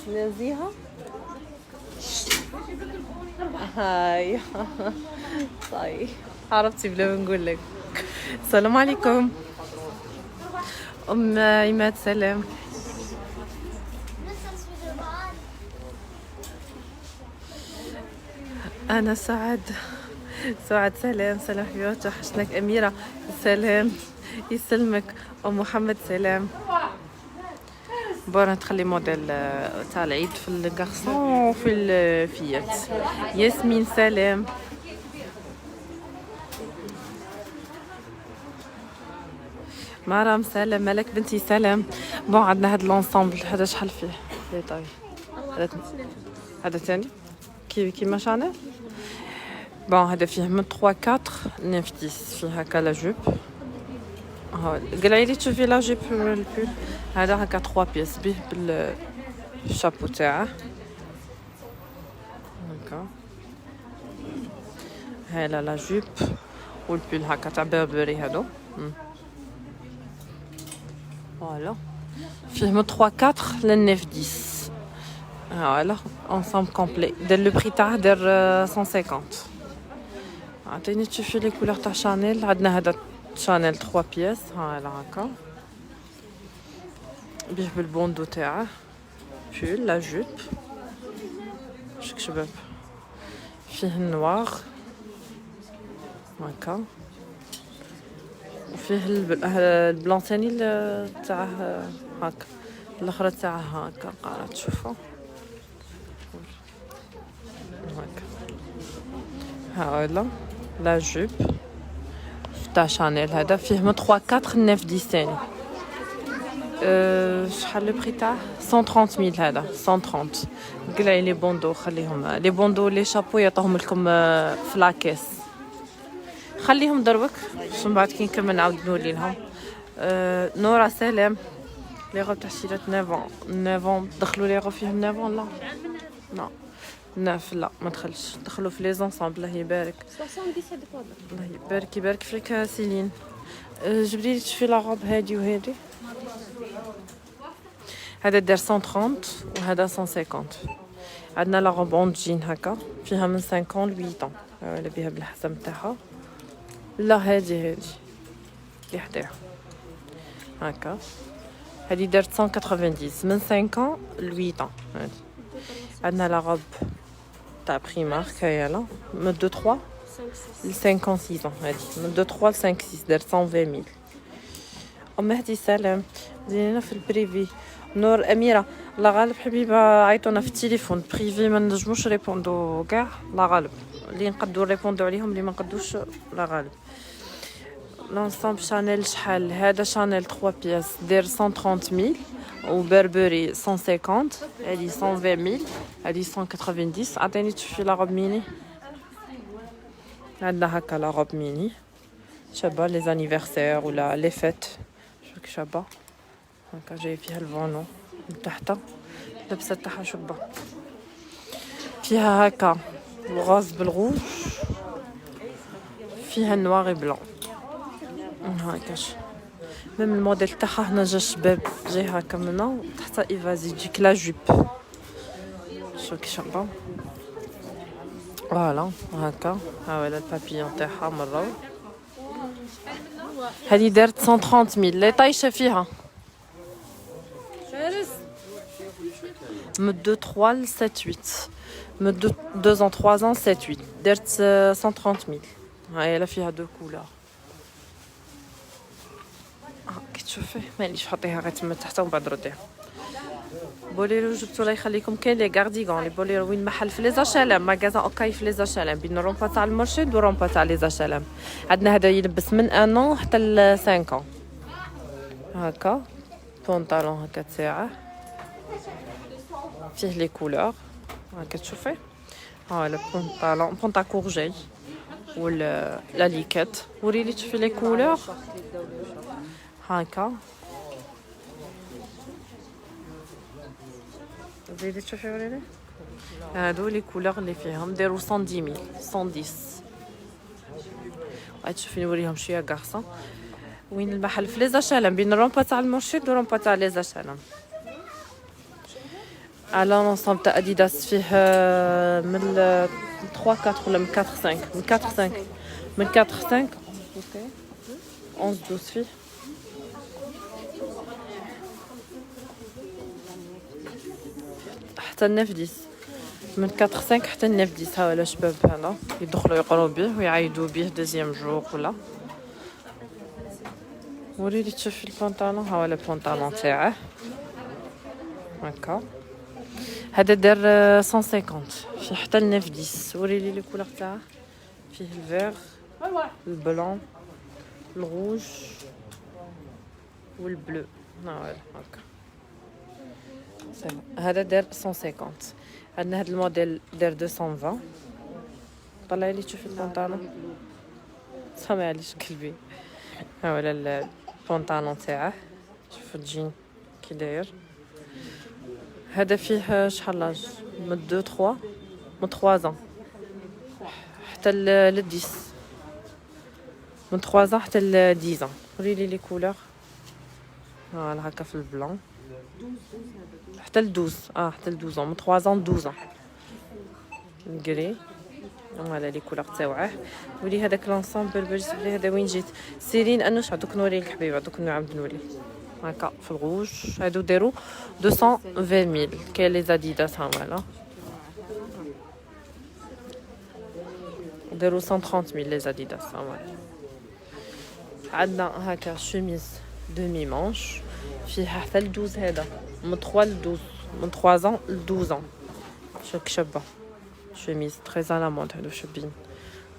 نزيها هاي. طيب عرفتي بلا ما نقول لك. السلام عليكم ام عماد. سلام. انا سعد. سعد سلام. سلام حبيبتي وحشناك. اميره سلام. يسلمك. ام محمد سلام. بورا تخلي موديل تاع العيد في الكارسون وفي الفيات. ياسمين سلام. مرام سلام. ملك بنتي سلام. بون عندنا هاد لونسومبل هذا شحال فيه لي طاي. هذا ثاني كيما شانيل. بون هذا فيه من 3 4 9 10 فيه هكا لا جوب. قلعي لي تشوفي لا جيب البول هذا هكا 3 بيس به بالشابو تاعه هكا. هالا لا جيب والبول هكا تاع بربري هادو. فوالا فيه من 3 4 ل 9 10. فوالا انسامبل كومبلي. دار لو بري تاعه دار 150. عطيني تشوفي لي كولور تاع شانيل. عندنا هذا شانيل 3 بيس هالا هكا بيه بالبوندو تاعه. بول لا جوب شك شباب فيه النوار هكا وفيه البلون ثاني تاعه هكا. الاخرى تاعها هكا قاعده تشوفوا هكا. هاولا لا جوب تاع شانيل هذا فيه من 3 4 9 10 ثاني. شحال لو بري تاعه 130,000 هذا 130. قلعي لي بوندو خليهم لي بوندو لي شابو يعطوهم لكم في لاكيس. خليهم دروك باش من بعد كي نكمل نعاود نولي لهم. نورا سلام. لي غوب تاع شيرات 9 دخلوا لي غوب فيهم 9 لا لا 9 لا ما دخلش. دخلوا في لي زونسامبل. الله يبارك. 77 الله يبارك يبارك فيك سيلين. جبدي لي تشوفي لا غوب هادي وهادي. هذا دار 130 وهذا 150. عندنا لا غوب اون جين هكا فيها من 5 ل 8 ولا بها بالحزام تاعها. لا هادي اللي حداها هكا. هذه دارت 190 من 5 ل 8 هادي. عندنا لا غوب تاع بريمارك هيالا من 2 3 ل 5 6 هادي من 2 3 ل 5 6 دارت 120,000. ام مهدي سلام. زينينا في البريفي. نور اميره. لا غالب حبيبه عيطونا في التليفون بريفي ما نجموش ريبوندو كاع. لا غالب اللي نقدروا ريبوندو عليهم اللي ما نقدوش لا غالب. لونسومبل شانيل شحال هذا شانيل 3 بياس داير 130,000 وبربري 150. هذه 120,000 هذه 190. عطيني تشوفي لا غوب ميني. عندنا هكا لا غوب ميني شابه لي زانيفرسير ولا لي فيت. شوفك شابه هكا جاي فيها الفانو من تحت. لبسه تاعها شابه فيها هكا الغاز بالغوش فيها نواغي بلون هكاش. ميم الموديل تاعها هنا جا شباب جاي هكا منا تحت ايفازي تجيك لا جوب. شوفك شابه فوالا هكا. هاولا البابيون تاعها مره. هذه دارت 130,000 لي طايشه فيها من 2 3 ل 7 8 من 2 ans 3 ans 7 8 دارت 130,000. هاي لا فيها دو كولور. كي تشوفي مانيش حطيها غير تما تحت ومن بعد رديها. بوليرو جبتو الله يخليكم. كاين لي غارديغون لي بوليرو وين محل في لي زاشالام ماغازان اوكاي في لي زاشالام بين الرومبا تاع المرشد والرومبا تاع لي زاشالام. عندنا هذا يلبس من 1 an حتى ل 5 ans هكا. بونطالون هكا تاعه فيه لي كولور هكا تشوفي. ها البونطالون بونطا كورجي ولا لا ليكات. وريلي تشوفي لي كولور هكا. زيدي تشوفي وريلي هادو لي كولور اللي فيهم داروا 110 000 110. غادي تشوفي نوريهم شويه كارصون. وين المحل؟ في ليزاشالم بين الرومبا تاع المرشد ورompa تاع ليزاشالم. على لونسومبل تاع اديداس فيه من 3 4 ولا من 4 5 من 4 5 من 4 5 اوكي 11 12 فيه حتى 9 10 من 4 5 حتى 9 10. ها ولا شباب هنا يدخلوا يقروا به ويعيدوا به دوزيام جور ولا. وريلي تشوفي البنطالون. ها ولا البنطالون تاعه هكا. هذا دار 150 فيه حتى 9 10. وريلي لي كولور تاعه فيه الفيغ البلون الروج والبلو. ها ولا هكا. هذا دار 150. عندنا هذا الموديل دار 220. طلعي لي تشوفي البنطالون. سامع عليش قلبي. ها ولا البنطالون تاعه. شوفوا الجين كي داير. هذا فيه شحال لاج من 2 3 من 3 ans حتى ل 10 من 3 ans حتى ل 10 ans. وريلي لي كولور. فوالا هكا في البلون حتى ل 12 حتى ل 12 من 3 ans 12 ans. الكري فوالا لي كولور تاوعه. ولي هذاك لونسومبل باش لي هذا وين جيت سيرين انوش دوك نوري لك حبيبه دوك نعاود نوري هكا في الغوج. هادو داروا 220 000. كاين لي زاديداس ها فوالا داروا 130 000 لي زاديداس ها فوالا. عندنا هكا شوميز دومي مانش فيها حتى ل 12. هذا من 3 ل 12 من 3 ans ل 12 ans. شوك شابه شوميز تري على مود. هادو شابين.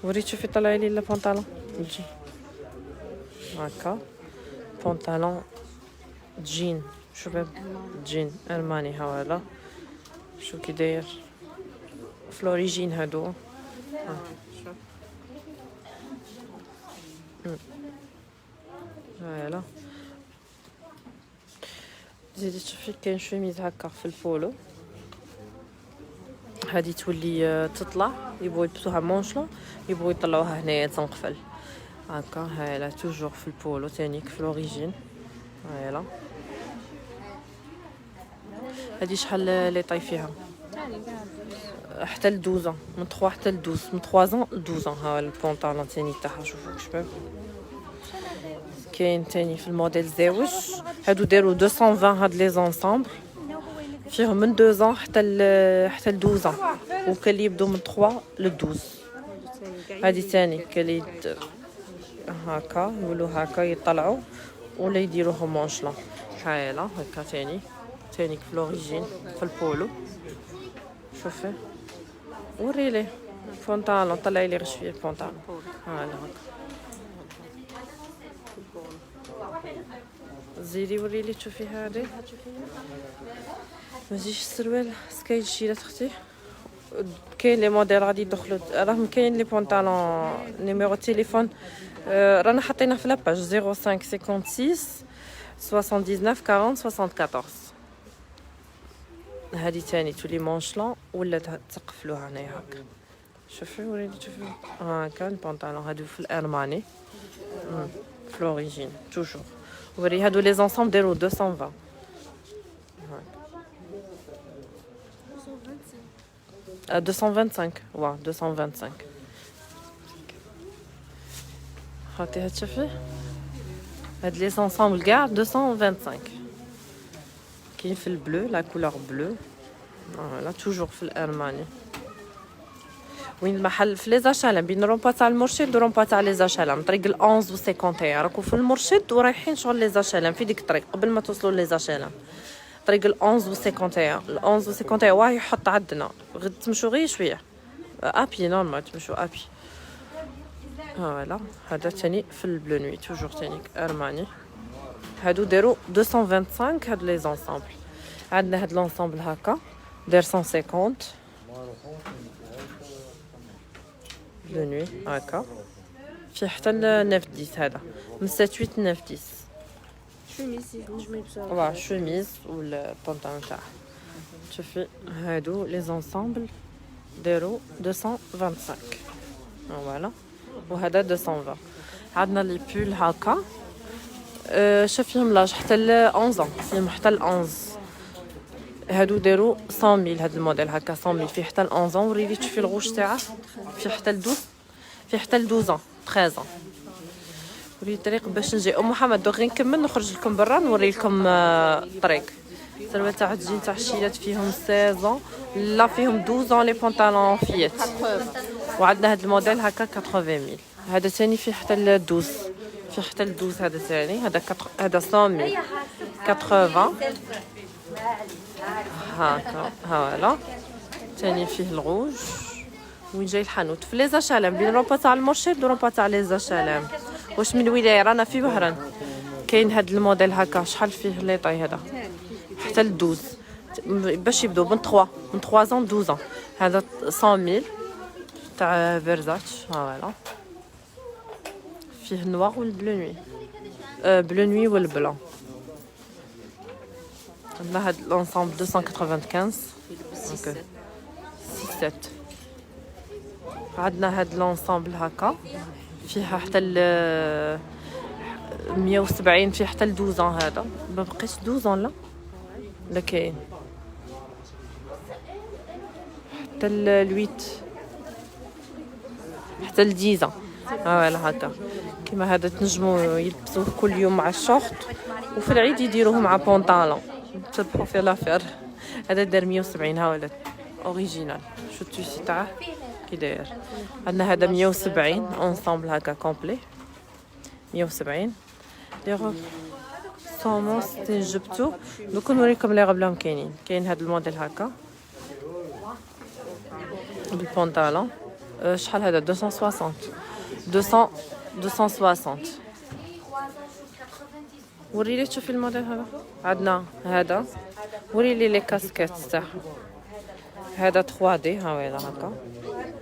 وريت شوفي طلعي لي البنطالون نجي هكا بنطالون جين شباب جين ألماني. ها ولا شو كي داير فلوريجين هادو. فوالا زيدي تشوفي كاين شوميز هكا في البولو. هادي تولي تطلع يبغوا يلبسوها مونشلون يبغوا يطلعوها هنايا تنقفل هكا. هايلا توجور في البولو تانيك في لوريجين. هايلا هادي شحال لي طاي فيها حتى ل 12 من 3 حتى ل 12 من 3 ans ل 12 ans. ها البونطالون تاني تاعها شوفوا شباب. كاين تاني في الموديل زاوج. هادو داروا 220 هاد لي زونسامبل فيهم من 2 ans حتى ل 12 ans. وكاين اللي يبدو من 3 ل 12. هادي تاني كاين اللي هكا يولوا هكا يطلعوا ولا يديروهم مونشلون. هايلا هكا تاني في لوريجين في البولو. شوفي وريلي بونطالون طلعي لي غير شويه بونطالون. هالا هكا زيدي وريلي تشوفي هادي مازيش السروال سكايل شيلات اختي. كاين لي موديل غادي يدخلوا راهم كاين لي بونطالون نيميرو تليفون رانا حاطينه في لاباج 05 56 79 40 74. هادي تاني تولي مونشلون ولا تقفلوها هنايا هكا. شوفي وريني شوفي هكا البنطالون هادو في الالماني في لوريجين توجور. وري هادو لي زونسومبل داروا 220. هاكا 225 وا 225. خاطي هاد شوفي هاد لي زونسومبل كاع 225. كاين في البلو لا كولور بلو. فوالا توجور في الالماني. وين المحل؟ في ليزاشالم بين رومبا تاع المرشد ورومبا تاع ليزاشالم طريق ال 11 و 51. راكو في المرشد ورايحين شغل ليزاشالم في ديك الطريق قبل ما توصلوا ليزاشالم طريق ال 11 و 51. ال 11 و 51 واه يحط عندنا غير تمشوا غير شويه ابي نورمال تمشوا ابي. فوالا هذا تاني في البلو نوي توجور تاني الماني. هادو داروا 225 هاد لي زونسامبل. عندنا هاد لونسامبل هكا داير 150 بلو نوي هكا فيه حتى 9 10. هذا من 7 8 9 10 شوميز نجمو نلبسوها. واه شوميز والبنطلون تاعها شوفي هادو لي زونسامبل دايرو 225 فوالا، وهذا 220. عندنا لي بول هكا شوف فيهم لاج حتى ل 11 فيهم حتى ل 11. هادو داروا 100000 هاد الموديل هكا 100000 فيه حتى ل 11. وريلي تشوفي الغوش تاعه فيه حتى ل 12، فيه حتى ل 12 13. وري الطريق باش نجي ام محمد. دوغ نكمل نخرج لكم برا نوري لكم الطريق. سلوى تاع الجين تاع الشيلات فيهم 16 لا فيهم 12 لي بونطالون فيات. وعندنا هاد الموديل هكا 80000. هذا ثاني فيه حتى ل 12، فيه حتى ل 12. هذا ثاني هذا 100000 80 هاكا هاولا. ثاني فيه الغوج. وين جاي الحانوت؟ في لي زاشالام بين رومبا تاع المرشد ورومبا تاع لي زاشالام. واش من ولايه؟ رانا في وهران. كاين هاد الموديل هكا شحال فيه لي طاي هذا حتى ل 12 باش يبداو من 3 ans 12 ans. هذا 100000 تاع فيرزاتش فوالا. فيه النوار والبلو نوي بلو نوي والبلان. عندنا هاد لونسامبل 295 اوكي 6. عندنا هاد لونسامبل هكا فيها حتى ل 170 فيه حتى ل 12 هذا ما بقيتش 12 لا كاين حتى ل 8 حتى ل 10 فوالا هكا. كيما هذا تنجموا يلبسوه كل يوم مع الشورت وفي العيد يديروه مع بونطالون تربحوا في لافير. هذا دار 170 ها ولات اوريجينال. شو التيشي تاعه كي داير. عندنا هذا 170 اونسامبل هكا كومبلي 170. لي روب سومون ستين جبتو. دوك نوريكم لي غبلهم كاينين. كاين هذا الموديل هكا بالبونطالون شحال هذا 260 260. وريلي تشوفي الموديل هذا. عندنا هذا وريلي لي كاسكيت تاعهم. هذا 3 دي ها ويلا هكا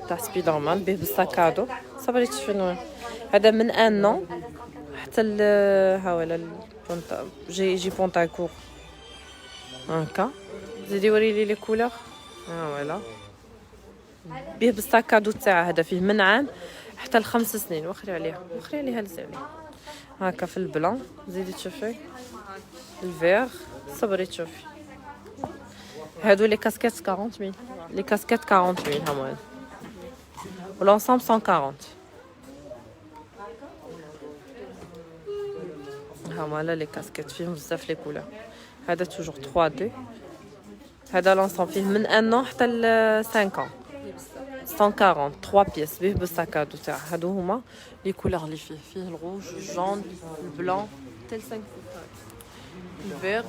تاع سبيدرمان به بالساكادو. صبري تشوفي هذا من ان نون حتى ها ولا يجي بونطاكور هكا. زيدي وريلي لي كولور ها ولا به بالساكادو تاعه. هذا فيه من عام حتى ل5 سنين. وخري عليها لزعلي هكا في البلان. زيدي تشوفي الفيغ. صبري تشوفي هادو لي كاسكيت 40000 لي كاسكيت 40000 هما والانسامبل 140. هما لا لي كاسكيت فيهم بزاف لي كولور. هذا توجور 3 دي. هذا لانسامبل فيه من ان نون حتى ل 5 ans 140 3 بيس به بالساكادو تاع. هادو هما لي كولور اللي فيه الروج الجون البلان تل 5 الفيغ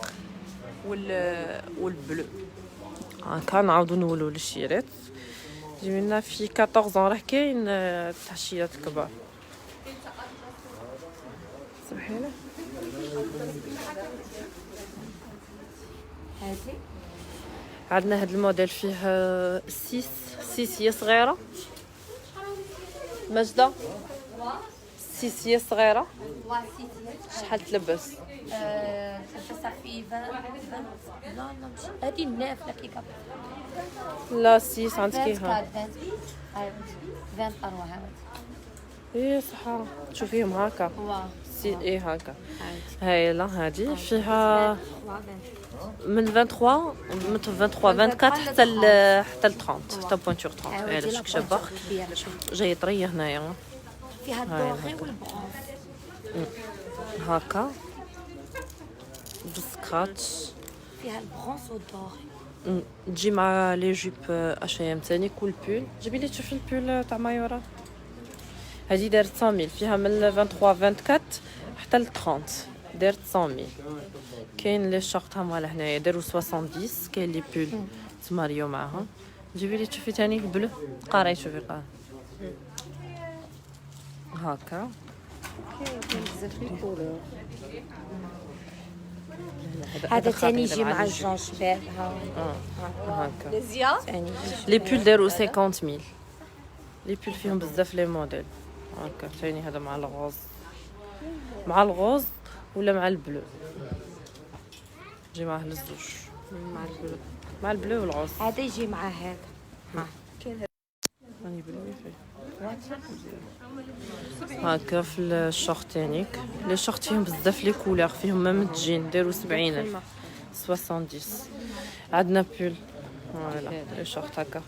والبلو هكا. نعاودو نولو للشيرات. جبنا في 14 راه كاين تاع الشيرات كبار. صحيح عندنا هاد الموديل فيه 6 هي صغيره ماجده 6 هي صغيره. شحال تلبس؟ تلبسها في 20 لا مش هادي الناف لا كيكا لا 6 عندك كيها 20 اروح هاود. ايه صح تشوفيهم هكا ايه هكا. هاي لا هادي فيها من 23 من 23 24 حتى ل 30 حتى بوينتور 30. هذا شوف شابه جاي طريه هنايا فيها الدوغي والبرونز هكا بالسكراتش. فيها البرونز والدوغي. تجي مع لي جيب اشيام تاني كل بول. جيبي لي تشوفي البول تاع مايورا. هذه دارت 100000 فيها من 23 24 حتى ل 30 دارت 100000. كاين لي شورت هما لهنايا داروا 70. كاين لي بول تماريو معاهم. جيبي لي تشوفي تاني البلو قاري شوفي قاري هكا. كاين بزاف لي كولور. هذا ثاني يجي مع الجون شباب هكا. ثاني لي بول داروا 50000. لي بول فيهم بزاف لي موديل هكا. ثاني هذا مع الغوز ولا مع البلو. جي معاه للزوج مع البلو. مع البلو والغوص. هذا يجي مع هذا. ها كاين راني بالوي فيه. هاكا في الشورت تانيك. لي شورت فيهم بزاف لي كولور، فيهم ميم الجين داروا 70,000 70. عندنا بول فوالا لي شورت هكا.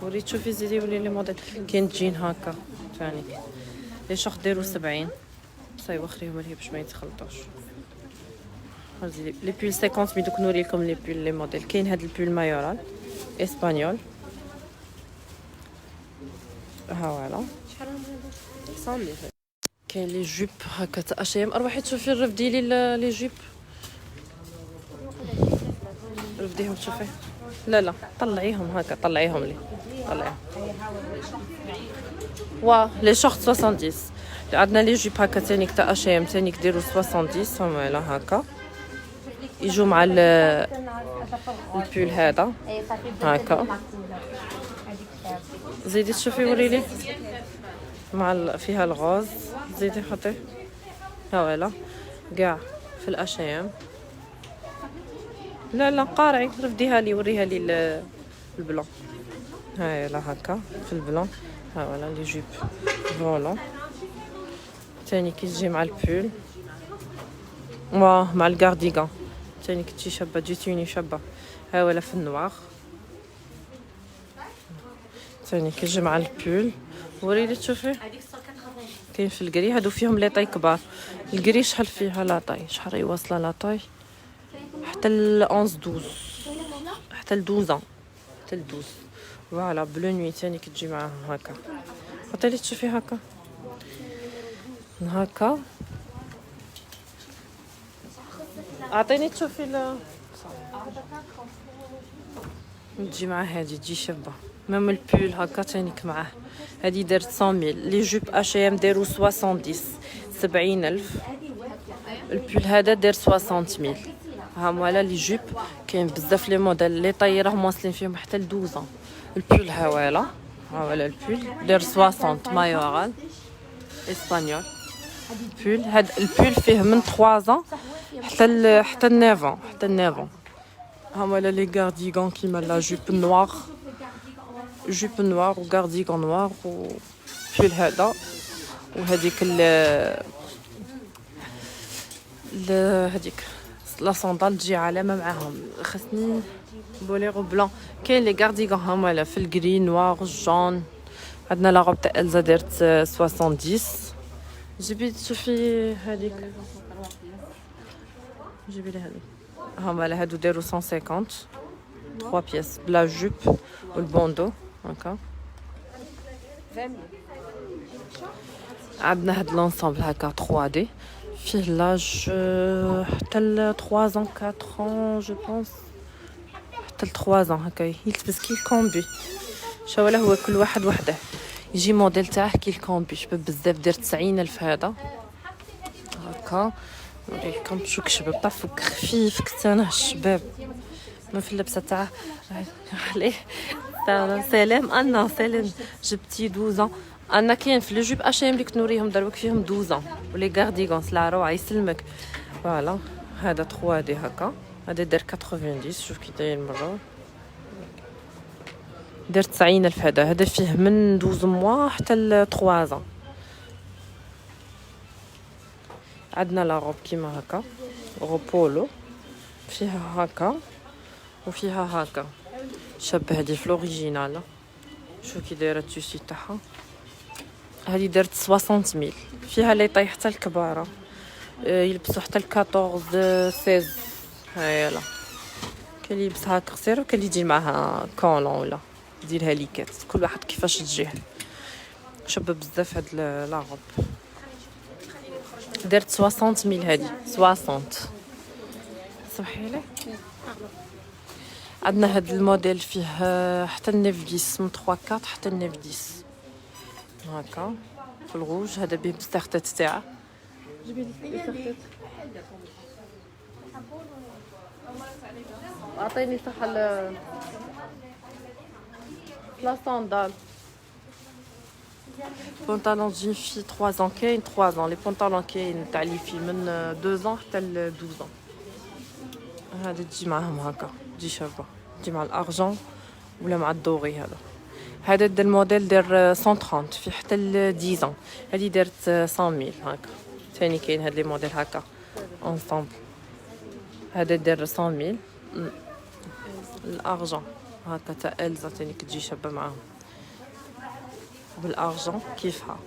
وري تشوفي زيدي ولي لي موديل. كاين جين هكا ثاني لي شورت داروا 70. صاي وخريهم ليه باش ما يتخلطوش. هذي لي بول 50 مي دوك نوري لكم لي بول لي موديل. كاين هاد البول مايورال اسبانيول ها فوالا شحال هما هذا؟ 100. كاين لي جوب هكا تاع اشيم. اروحي تشوفي الرف ديالي لي جوب. رفديهم تشوفي. لا طلعيهم هكا طلعيهم لي طلعيهم. وا لي شورت 70. عندنا لي جوب هكا تانيك تاع اشيم تانيك ديروا 70 فوالا هكا يجوا مع البول هذا هكا. زيدي تشوفي وريلي مع فيها الغاز. زيدي حطي ها فوالا كاع في الاشيام. لا قارعي رفديها لي وريها لي البلون. هاي لا هكا في البلون ها فوالا لي جيب فولون تاني كيجي مع البول مع الكارديغان تاني كتجي شابه جيتوني شابه. ها ولا في النوار تاني كيجي مع البول. وريلي تشوفي كاين في الكري. هادو فيهم لي طاي كبار. الكري شحال فيها لا طاي شحال واصله لا طاي حتى ل 11 12 حتى ل 12 حتى ل 12 فوالا. بلو نوي تاني كتجي معاهم هكا. عطيلي تشوفي هكا هكا. عطيني تشوفي تجي مع هادي تجي شابه. ميم البول هكا تانيك معاه. هادي دارت 100,000. لي جوب اشيام داروا 70,000. البول هذا دار 60,000. ها فوالا لي جوب كاين بزاف لي موديل لي طاي راهم واصلين فيهم حتى ل 12. البول ها فوالا البول دار 60 مايورال اسبانيول. البول هاد البول فيه من 3 حتى 9 ها فوالا لي كارديغون كيما لا جوب نوار وكارديغون نوار وبول هذا وهذيك هذيك لا صندال تجي علامه معاهم. خصني بوليرو بلون. كاين لي كارديغون هما لا في الكري نوار جون. عندنا لا روب تاع الزا دارت 70. جيبي تشوفي هذيك جيبي لي هذيك هما لا هادو داروا 150 3 بياس بلا جوب والبوندو هكا. عندنا هاد لونسامبل هكا 3 دي فيه لاج حتى ل 3 ans 4 ans جو بونس حتى ل 3 ans هكا. يلبس كي الكومبي شاولا هو كل واحد وحده. يجي موديل تاعه كي الكومبي شباب بزاف دار 90,000 هذا هكا. نوريكم شو كشباب طفك خفيف كتانه الشباب ما في اللبسه تاعه. عليه سلام انا سلام جبتي 12 انا. كاين في لي جوب اشيم اللي كنت نوريهم دروك فيهم 12 ولي كارديغون لا روعه يسلمك. فوالا هذا 3 دي هكا. هذا دار 90. شوف كي داير مره دار 90,000. هذا فيه من 12 موا حتى ل 3 ans. عندنا لا روب كيما هكا روب بولو فيها هكا وفيها هكا شابه. هذه في الاوريجينال شو كي دايره التيشي تاعها. هذه دارت 60,000. فيها لي طاي حتى الكباره يلبسوا حتى ل 14 16. هايلا كاين اللي يلبسها قصير وكاين اللي يجي معها كولون ولا يديرها ليكات. كل واحد كيفاش تجيه. شابه بزاف هاد لا روب دارت 60,000. هذه 60 صبحي لي. عندنا هاد الموديل فيه حتى 9 من 3 4 حتى 9 هكا في الغوج. هذا به بستارتات تاعه. جيبي لي الستارتات. عطيني صح لا صندال. بونطالون جين في 3 ans كاين 3 ans. لي بونطالون كاين تاع لي في من 2 ans حتى ل 12 ans. هذا تجي معهم هكا، تجي شابة، تجي مع الأرجون ولا مع الدوري. هذا دا الموديل دار 130 في حتى ل 10 ans. هذه دارت 100,000 هكا. ثاني كاين هاد لي موديل هكا انصامبل. هذا دار 100,000 الارجون هكا تاع الزا ثاني كتجي شابه معاهم بالارجون كيفها.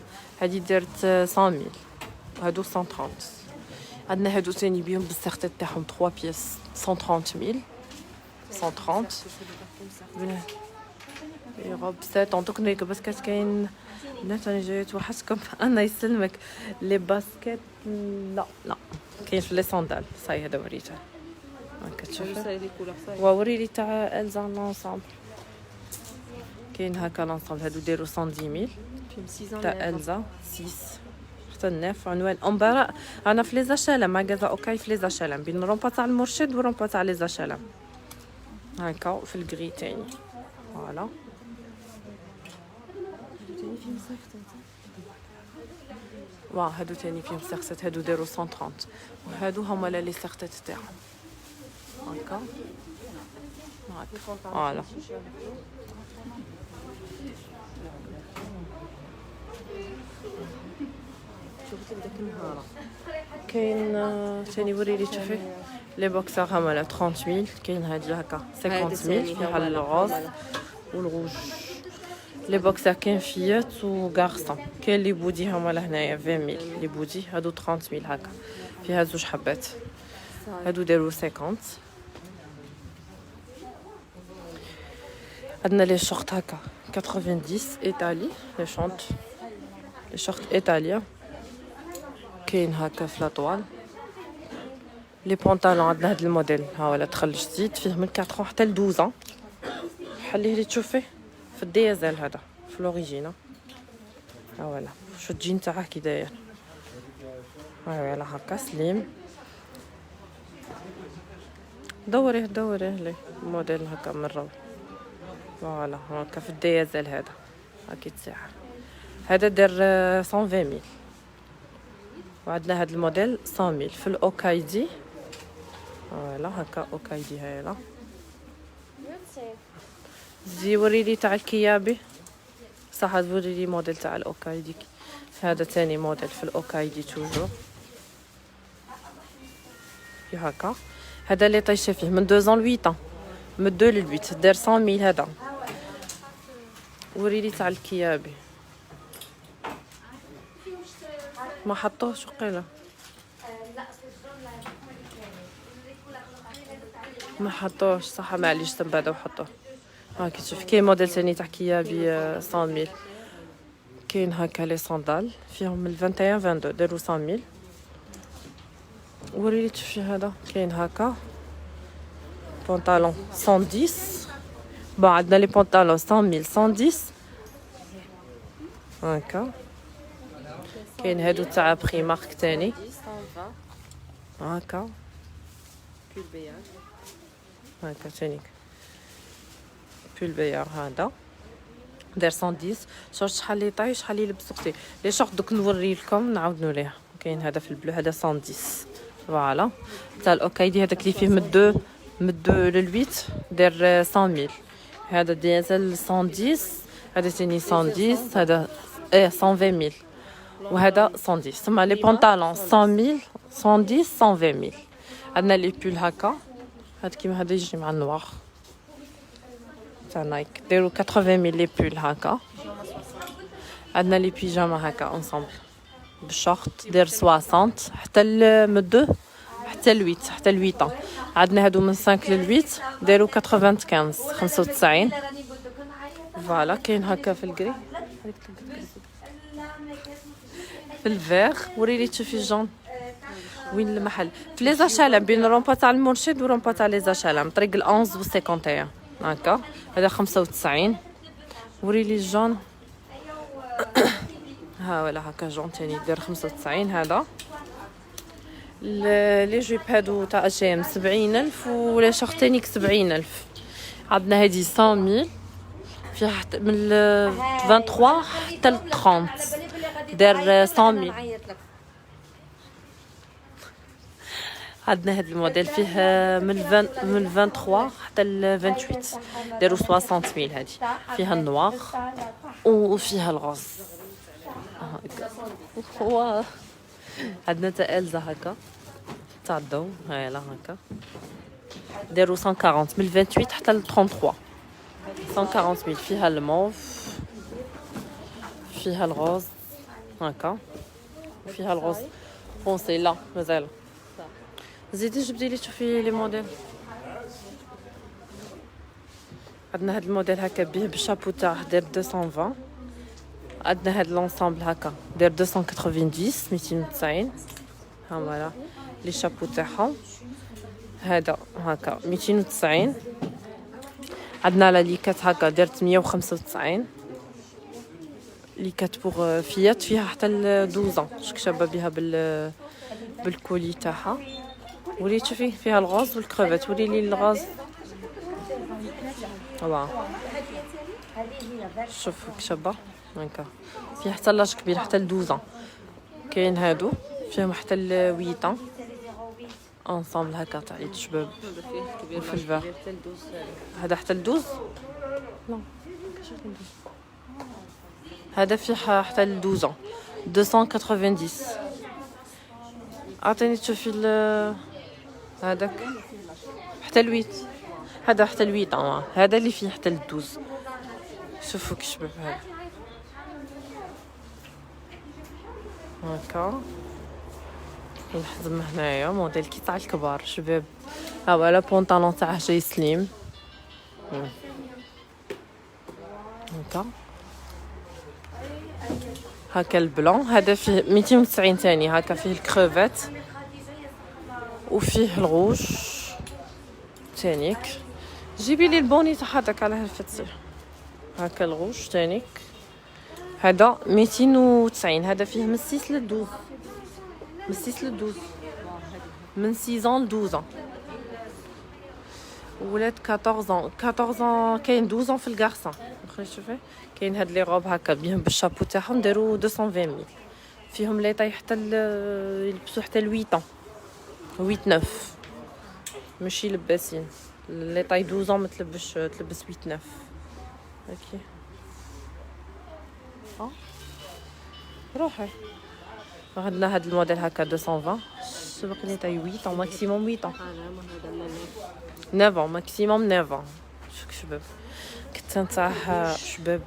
هذه دارت 100,000 هادو 130. عندنا هادو ثاني بيهم بالسيغتات تاعهم 3 بياس 130,000 130 يا بسات عندك نيك باسكت كاين بنات. انا جايت وحشكم انا يسلمك لي باسكت لا كاين في لي صندال صاي هذا وريته هاكا تشوفي ووري لي تاع الزا لونسامبل كاين هاكا لونسامبل هادو دايروا 110,000 تاع الزا 6 حتى 9 عنوان امبارح. انا في لي زاشالم ماغازا اوكاي في لي زاشالم بين رومبا تاع المرشد ورومبا تاع لي زاشالم هاكا في الكري تاني فوالا. واه هادو تاني فيهم سيغتات هادو داروا 130 وهادو هما لي سيغتات تاعهم هاكا فوالا. شوفي داك النهار كاين ثاني وريلي شوفي لي بوكسر هما 30,000. كاين هادي هكا 50,000 فيها الغوز والغوج. لي بوكسر كاين فيات وغارسون. كاين لي بودي هما لهنايا 20,000 لي بودي هادو 30,000 هكا فيها زوج حبات. هادو داروا 50. عندنا لي شورت هكا 90 ايطالي لي شونط لي شورت ايطاليا كاين هكا في لاطوال. لي بونطالون عندنا هاد الموديل ها ولا دخل جديد فيه من 4 حتى ل 12 حليه لي تشوفيه في الديازل هذا في لوريجينا ها ولا شو الجين تاعه كي داير ها ولا هكا سليم. دوريه لي موديل هكا مروي فوالا هكا في الديازل هذا هاكي تساع. هذا دار 120,000 وعندنا هذا الموديل 100,000 في الاوكايدي فوالا هكا اوكايدي هايله. زي وريلي تاع الكيابي صح وريلي موديل تاع الاوكايدي. هذا ثاني موديل في الاوكايدي توجور في هكا. هذا اللي طايشه فيه من 2 ans ل 8 ans من 2 ل 8 دار 100,000 هذا. وريلي تاع الكيابي ما حطوهش وقيله ما حطوهش صح معليش تنبعدو وحطوه هاكي تشوف. كاين موديل ثاني تاع كيابي 100,000. كاين هكا لي صندال فيهم من 21 22 داروا 100,000. وريلي تشوفي هذا كاين هكا بونطالون 110 بون عندنا لي بونطالون 100,000 110 هكا. كاين هادو تاع بري مارك تاني هكا هكا تاني بول بيار هذا داير 110. شوف شحال لي طاي شحال لي لبس اختي لي شورت دوك نوري لكم نعاود نوريها. كاين هذا في البلو هذا 110 فوالا تاع الاوكايدي هذاك اللي فيه من 2 ل 8 داير 100,000. هذا ديزل 110 هذا ثاني 110 هذا 120,000 وهذا 110. ثم لي بونطالون 100,000 110 120,000. عندنا لي بول هكا هاد كيما هذا يجي مع النوار تاع نايك دايروا 80,000 لي بول هكا. عندنا لي بيجاما هكا انصامبل بالشورت داير 60 حتى من 2 حتى ل 8 حتى ل 8 ans. عندنا هادو من 5 ل 8 دايروا 95 فوالا. كاين هكا في الكري في الفيغ. وريلي تشوفي الجون وين المحل في لي زاشالم بين رومبا تاع المرشد ورومبا تاع لي زاشالم طريق ال 11 و 51 هكا. هذا 95. وريلي الجون ها ولا هكا جون تاني داير 95. هذا لي جيب هادو تاع اشيم 70,000 ولا شورتينيك 70,000. عندنا هادي 100,000 فيها حتى من 23 حتى ل 30 داير 100,000. عندنا هاد الموديل فيه من 23 حتى ل 28 داروا 60 ميل. هادي فيها النوار وفيها الغوز هكا. هو عندنا تا إلزا هكا تاع الضو هايلا هكا داروا 140 من 28 حتى ل 33 140 ميل. فيها الموف فيها الغوز هكا وفيها الغوز فونسي. لا مازال زيدي جبدي لي تشوفي لي موديل. عندنا هاد الموديل هكا بيه بالشابو تاعه داير 220. عندنا هاد لونسامبل هكا داير 290 290. ها فوالا لي شابو تاعهم. هذا هكا 290. عندنا لا ليكات هكا دارت 195. ليكات بوغ فيات فيها حتى ل 12 شك شابه بها بالكولي تاعها. ولي تشوفي فيها الغاز والكروفيت. ولي لي الغاز واه شوفوا كشابه هكا فيها حتى لاش كبير حتى ل 12. كاين هادو فيهم حتى ل 8 انصامبل هكا تاع عيد شباب في الفار. هذا حتى ل 12. لا هذا فيه حتى ل 12 290. عطيني تشوفي هذاك حتى ل 8. هذا حتى ل 8. هذا اللي فيه حتى ل 12. شوفوا كشباب هذا هكا الحزمه هنايا موديل كي تاع الكبار شباب. ها فوالا بونطالون تاعه جاي سليم هكا هكا البلون. هذا فيه 290 ثاني هكا فيه الكروفيت وفيه الغوش تانيك. جيبي لي البوني تاع هذاك على هالفتي هكا الغوش تانيك. هذا 290. هذا فيه من 6 ل 12 من 6 ل 12 من 6 ل 12 ولاد 14 كاين 12 في الكارسون. خلي شوفي كاين هاد لي روب هكا بيهم بالشابو تاعهم داروا 220 ميل. فيهم لي طاي حتى يلبسوا حتى ل 8 9 ماشي لباسين. لي طاي 12 ما تلبس 8 9 اوكي. روحي عندنا هاد الموديل هكا 220 سبق لي تاي 8 ماكسيموم 8 9 ماكسيموم 9. شوف شباب كتان تاع شباب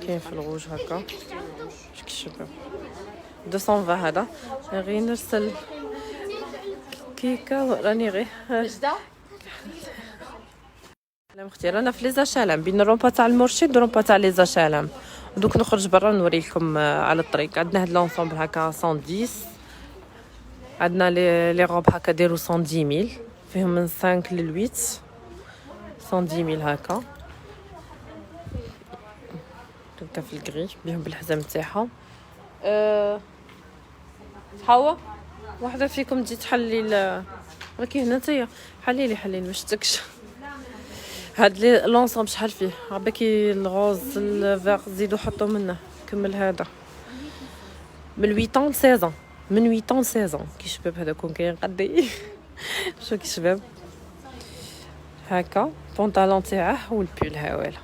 كاين في الغوج هكا. شوف شباب 220 هذا غير نرسل كيكه راني غير لا مختي رانا في ليزاشالام بين الرومبا تاع المرشد والرومبا تاع ليزاشالام. دوك نخرج برا نوري لكم على الطريق. عندنا هاد لونسومبل هكا 110. عندنا لي روب هكا دايروا 110 ميل فيهم من 5 ل 8 110 ميل هكا هكا في الكري بيهم بالحزام تاعهم. حوا واحده فيكم تجي تحلي راكي هنا نتايا حليلي ما شفتكش. هاد لي لونسومبل شحال فيه عباكي الغوز الفيغ زيدوا حطوا منه. كمل هذا من 8 ل 16 من 8 ل 16 كي شباب. هذا كون كاين قدي شو كي شباب هكا بونطالون تاعه والبول هاولا.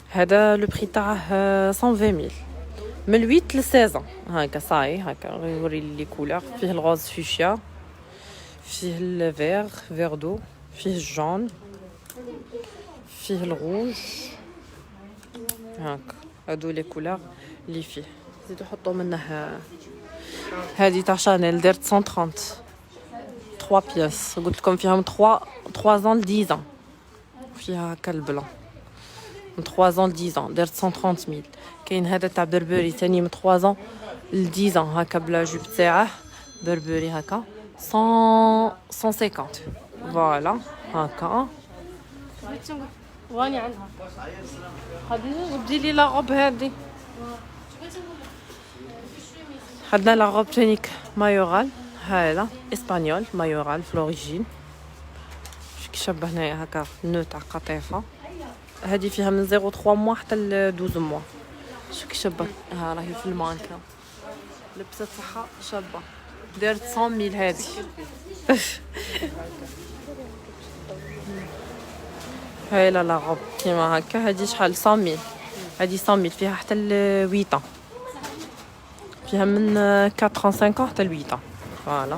هذا لو بري تاعه 120 ميل من 8 ل 16 هكا صاي هكا. غيوري لي كولور فيه الغوز فوشيا فيه الفيغ دو فيه الجون فيه الروج هاك. هادو لي كولور اللي فيه زيدوا حطوا منه. هذه تاع شانيل دارت 130 3 بياس. قلت لكم فيهم 3 ans ل 10 ans. فيها هكا البلون من 3 ans ل 10 ans دارت 130 ميل. كاين هذا تاع بربري ثاني من 3 ans ل 10 ans هكا بلا جوب تاعه بربري هكا 150 فوالا هكا. واني عندها خديجه جبدي لي لا روب هذه. عندنا لا روب تونيك مايورال هذا اسبانيول مايورال في لوريجين. شكي شبه هنايا هكا نو تاع قطيفه. هذه فيها من 0 موا حتى ل 12 موا. شكي شبه ها راهي في المانكا لبسه صحه شابه. دارت 100,000 هذه. هاي لا غوب كيما هكا. هذه شحال 100,000. هذه 100,000 فيها حتى ل 8 فيها من 4 حتى ل 8 فوالا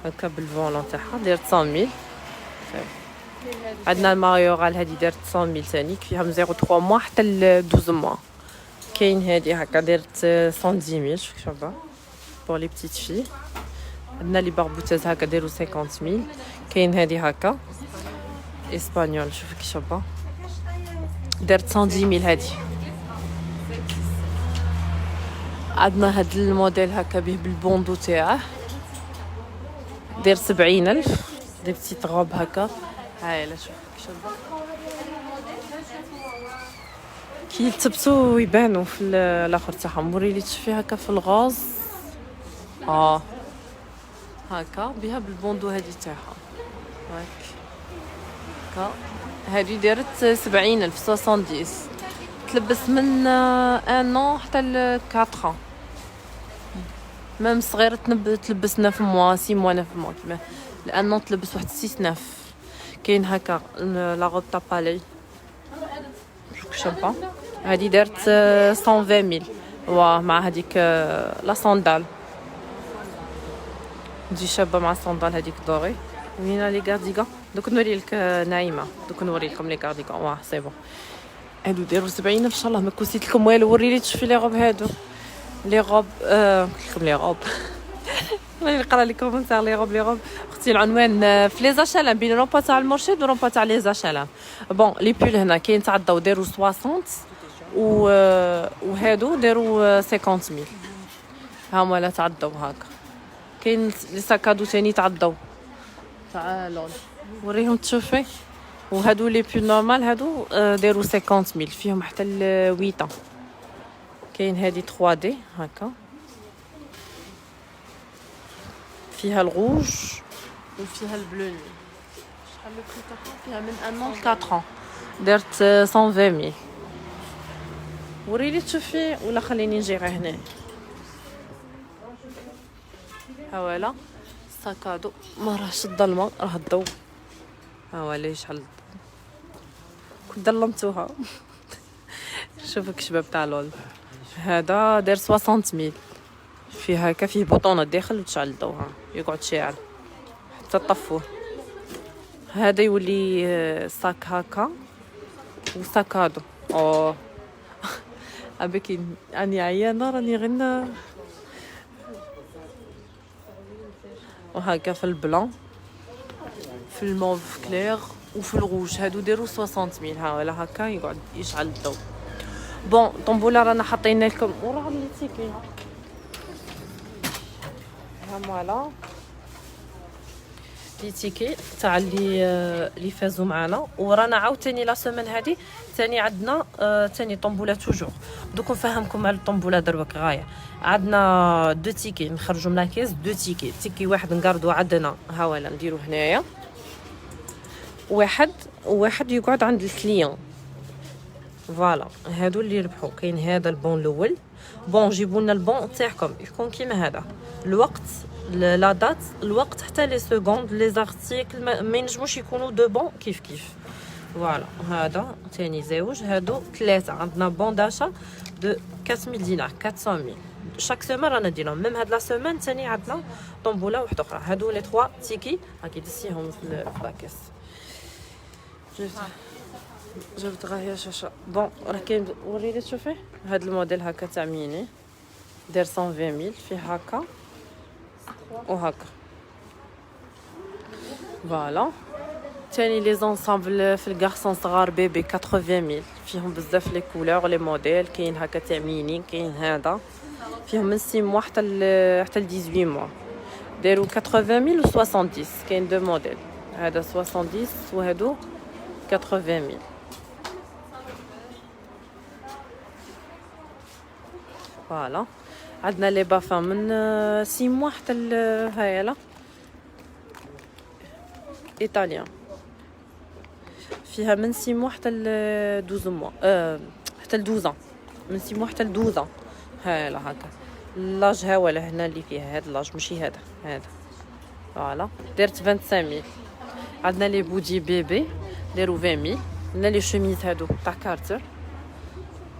هكا بالفولون تاعها دارت 100,000. عندنا المايوغال هذه دارت 100,000 ثاني فيها من 0 موا حتى ل 12 موا. كاين هذه هكا دارت 110,000 شوفوا بور لي بتيت في. عندنا لي باربوتاز هكا داروا 50,000. كاين هذه هكا اسبانيول شوفوا كي شابه دارت 110,000 هذه. عندنا هاد الموديل هكا به بالبوندو تاعه داير 70,000 دي بتيت غوب هكا. هاي لا شوف كي شابه كي يلتبسوا ويبانوا في الاخر تاعهم. وريلي تشوفي هكا في الغاز هكا بها بالبوندو هذه تاعها هكا. هذه دارت 70,000 70 تلبس من 1 حتى ل 4 ميم صغيره تلبس 9 موا 6 موا 9 موا كيما لانه تلبس واحد 6 9. كاين هكا لا غوب تاع بالي شوفوا هذه دارت 120,000 مع هذيك لا صندال تجي شابه مع الصندال هذيك دوري. وين لي كارديغان دوك نوري لك نايمه دوك نوري لكم لي كارديغان سي بون. هادو داروا 70,000 ان شاء الله ما كوسيت لكم والو. وريلي تشوفي لي غوب هادو لي غوب لكم لي غوب ماني نقرا لي كومونتير لي غوب اختي العنوان في لي زاشالام بين رومبا تاع المرشد ورومبا تاع لي زاشالام. بون لي بول هنا كاين تاع الضو داروا 60 وهادو داروا 50,000 هما لا تاع الضو هكا. كاين لي ساكادو ثاني تاع الضو تاع لون وريهم تشوفي. وهادو لي بول نورمال هادو داروا 50,000 فيهم حتى ل 8. كاين هادي 3 دي هكا فيها الغوج وفيها البلو. شحال لو بري تاعها فيها من 1 ل 4 دارت 120,000. وريلي تشوفي ولا خليني نجي غير هنا. هاولا ساكادو ما راهش الظلمه راه الضو هاولا شحال كنت ظلمتوها. شوفك شباب تاع لول هذا دار 60,000 فيه هكا فيه بوطونه داخل وتشعل الضو يقعد شاعل حتى طفوه. هذا يولي ساك هكا وساكادو ابيكي اني عيانه راني غير وهكا في البلان في الموف كلير وفي الغوج. هادو داروا 60,000 هاولا هكا يقعد يشعل الضو. بون طنبوله رانا حاطين لكم وراه لي تيكي ها فوالا لي تيكي تاع اللي فازوا معنا. ورانا عاوتاني لا سيمين هذه ثاني عندنا ثاني طنبوله توجور. دوك نفهمكم على الطنبوله دروك غايه. عندنا 2 تيكي نخرجوا من الكيس 2 تيكي واحد نقردو عندنا هاولا نديرو هنايا واحد يقعد عند الكليون فوالا. هادو اللي ربحوا. كاين هذا البون الاول بون جيبوا لنا البون تاعكم يكون كيما هذا الوقت لا دات الوقت حتى لي سكوند لي زارتيكل ما ينجموش يكونوا دو بون كيف فوالا. هذا ثاني زوج هادو 3 عندنا بون داشا دو 400 دينار 400,000 شاك سيمين رانا نديرهم. ميم هاد لا سيمين ثاني عندنا طنبوله واحده اخرى. هادو لي 3 تيكي هاكي دسيهم في الباكيس. جبت غايه شاشه بون راه كاين. وريني تشوفي هاد الموديل هكا تاع ميني داير 120,000 فيه هكا وهكا فوالا. ثاني لي زونسامبل في الكارسون صغار بيبي 80,000 فيهم بزاف لي كولور لي موديل. كاين هكا تاع ميني كاين هذا فيهم من 6 موا حتى ل 18 موا دايروا 80,000 و 70. كاين دو موديل هذا 70 وهادو 80,000 فوالا. عندنا لي بافا من 6 موا حتى هايلا ايطاليان فيها من 6 موا حتى ل 12 موا حتى ل 12 من 6 موا حتى ل 12 هايلا هكا. لاج ها ولا هنا اللي فيها هاد لاج ماشي هذا فوالا درت 25000. عندنا لي بودي بيبي داروا 20000. عندنا لي شوميز هادو تاع كارتر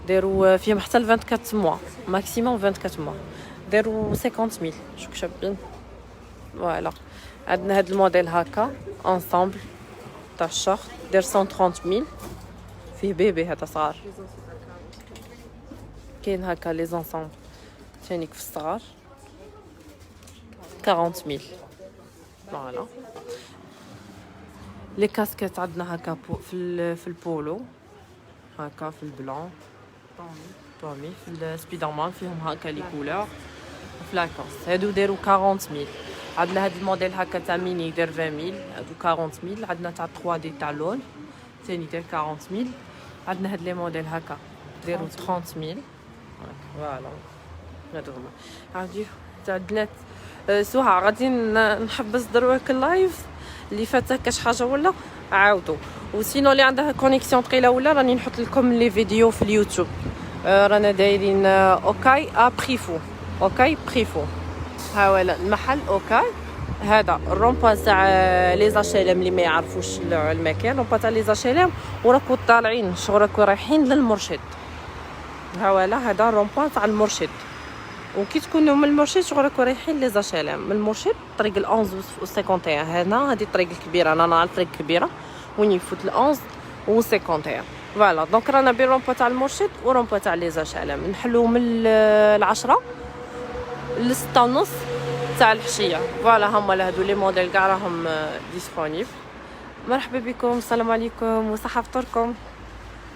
داروا فيهم حتى ل 24 موا ماكسيموم 24 موا داروا 50000. شوك شابين فوالا. عندنا هاد الموديل هكا انصامبل تاع الشهر داير 130000 فيه بيبي هذا صغار. كاين هكا لي زونسامبل ثاني في الصغار 40000 فوالا. لي كاسكيت عندنا هكا في البولو هكا في البلون طومي في السبيدر مان فيهم هكا لي كولور في لاكوست هادو داروا 40000. عندنا هاد الموديل هكا تاع ميني داير 20000 هادو 40000. عندنا تاع 3 دي تاع لول ثاني داير 40000. عندنا هاد لي موديل هكا دايروا 30000 فوالا. هادو هما عادي تاع البنات. سوها غادي نحبس دروك اللايف اللي فات كاش حاجه ولا عاودوا. وسينو اللي عندها كونيكسيون ثقيله ولا راني نحط لكم لي فيديو في اليوتيوب. رانا دايرين اوكاي ابريفو اوكاي بريفو ها ولا المحل اوكاي. هذا الرومبا تاع لي زاشيلام اللي ما يعرفوش المكان رومبا تاع لي زاشيلام وراكو طالعين شغل راكو رايحين للمرشد. ها ولا هذا رومبا تاع المرشد. وكي تكونوا من المرشد شغل راكو رايحين لي زاشيلام من المرشد طريق ال 11 و 51. هنا هذه الطريق الكبيره انا نعرف الطريق الكبيره وين يفوت ال 11 و 51 فوالا. دونك رانا بين رومبا تاع المرشد ورومبا تاع لي زاشيلام نحلو من العشرة لستة ونص تاع الحشيه فوالا. هما هادو لي موديل كاع راهم ديسپونيبل. مرحبا بكم السلام عليكم وصحه فطوركم.